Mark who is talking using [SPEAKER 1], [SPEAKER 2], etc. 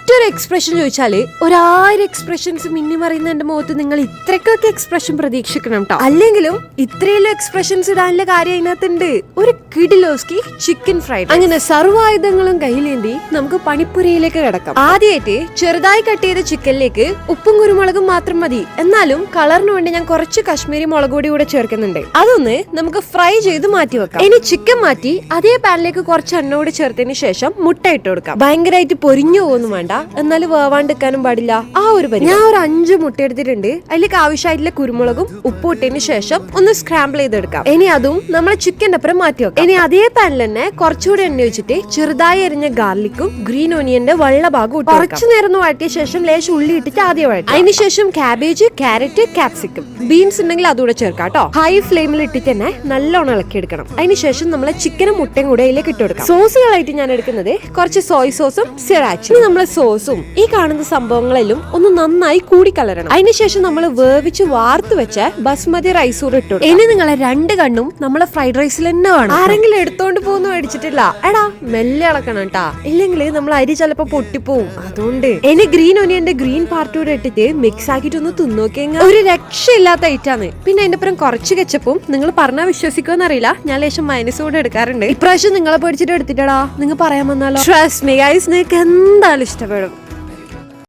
[SPEAKER 1] ഒറ്റൊരു എക്സ്പ്രഷൻ ചോദിച്ചാല് 1000 എക്സ്പ്രഷൻസ് മിന്നി മറിയുന്ന എന്റെ മുഖത്ത് നിങ്ങൾ ഇത്രക്കൊക്കെ എക്സ്പ്രഷൻ പ്രതീക്ഷിക്കണം കേട്ടോ. അല്ലെങ്കിലും ഇത്രയും എക്സ്പ്രഷൻസ് ഇടാനുള്ള കാര്യം അതിനകത്തുണ്ട്. ഒരു കിഡിലോസ്കി ചിക്കൻ ഫ്രൈഡ്. അങ്ങനെ സർവായുധങ്ങളും കയ്യിലേന്തി നമുക്ക് പണിപ്പുരയിലേക്ക് കിടക്കാം. ആദ്യമായിട്ട് ചെറുതായി കട്ട് ചെയ്ത ചിക്കനിലേക്ക് ഉപ്പും കുരുമുളകും മാത്രം മതി. എന്നാലും കളറിന് വേണ്ടി ഞാൻ കുറച്ച് കശ്മീരി മുളക് പൊടി കൂടെ ചേർക്കുന്നുണ്ട്. അതൊന്ന് നമുക്ക് ഫ്രൈ ചെയ്ത് മാറ്റി വെക്കാം. ഇനി ചിക്കൻ മാറ്റി അതേ പാനിലേക്ക് കുറച്ച് എണ്ണ കൂടി ചേർത്തതിന് ശേഷം മുട്ട ഇട്ട് കൊടുക്കാം. ഭയങ്കരമായിട്ട് പൊരിഞ്ഞു പോകുന്നു വേണ്ട, എന്നാലും വേവാണ്ടിരിക്കാനും പാടില്ല. ആ ഒരു പരി ഞാൻ ഒരു 5 മുട്ട എടുത്തിട്ടുണ്ട്. അതിലേക്ക് ആവശ്യമായിട്ടുള്ള കുരുമുളകും ഉപ്പും ഇട്ടതിന് ശേഷം ഒന്ന് സ്ക്രാമ്പിൾ ചെയ്തെടുക്കാം. ഇനി അതും നമ്മളെ ചിക്കൻ്റെ അപ്പുറം മാറ്റി വെക്കാം. ഇനി അതേ പാനിൽ തന്നെ കുറച്ചുകൂടി എണ്ണ വെച്ചിട്ട് ചെറുതായി എരിഞ്ഞ ഗാർലിക്കും ഗ്രീൻ ഓനിയന്റെ വെള്ള ഭാഗം ഇട്ട് കുറച്ചു നേരം ഒന്ന് വഴറ്റിയ ശേഷം ലേശം ഉള്ളി ഇട്ടിട്ട് ആദ്യം വഴറ്റും. അതിനുശേഷം കാബേജ്, ക്യാരറ്റ്, ക്യാപ്സിക്കം, ബീൻസ് ഉണ്ടെങ്കിൽ അതുകൂടെ ചേർക്കാം കേട്ടോ. ഹൈ ഫ്ലെയിമിൽ ഇട്ടിട്ട് തന്നെ നല്ലോണം ഇളക്കി എടുക്കണം. അതിനുശേഷം നമ്മളെ ചിക്കനും മുട്ടയും കൂടെ അതിലേക്ക് ഇട്ട് കൊടുക്കാം. സോസുകളായിട്ട് ഞാൻ എടുക്കുന്നത് കുറച്ച് സോയ് സോസും സിറാച്ചും. നമ്മളെ സോസും ഈ കാണുന്ന സംഭവങ്ങളെല്ലാം ഒന്ന് നന്നായി കൂടിക്കലരണം. അതിനുശേഷം നമ്മൾ വേവിച്ച് വാർത്ത് വെച്ച ബസ്മതി റൈസ് കൂടെ ഇട്ടു. ഇനി നിങ്ങളെ 2 കണ്ണും നമ്മളെ ഫ്രൈഡ് റൈസിൽ തന്നെ വേണം. ആരെങ്കിലും എടുത്തോണ്ട് പോകുന്നു മേടിച്ചിട്ടില്ല, എടാ മെല്ലെ ഇളക്കണം കേട്ടാ, ഇല്ലെങ്കിൽ നമ്മൾ അരി ചിലപ്പോ പൊട്ടിപ്പോവും. അതുകൊണ്ട് ഇനി ഗ്രീൻ ഒനിയന്റെ ഗ്രീൻ പാർട്ട് കൂടെ ഇട്ടിട്ട് മിക്സ് ആക്കിയിട്ട് ഒന്ന് തിന്നോക്കിയെങ്കിൽ ഒരു രക്ഷയില്ലാത്ത ഐറ്റാണ്. പിന്നെ അതിന്റെ അപ്പുറം കുറച്ച് കെച്ചപ്പും. നിങ്ങൾ പറഞ്ഞാൽ വിശ്വസിക്കുമെന്ന് അറിയില്ല, ഞാൻ ലേശം മൈനസ് കൂടെ എടുക്കാറുണ്ട്. ഇപ്രാവശ്യം നിങ്ങളെ പേടിച്ചിട്ട് എടുത്തിട്ടടാ, നിങ്ങൾ പറയാൻ വന്നാലോ. ട്രസ്റ്റ് മീ ഗൈസ്, നിങ്ങൾക്ക് എന്തായാലും ഇഷ്ടപ്പെടും.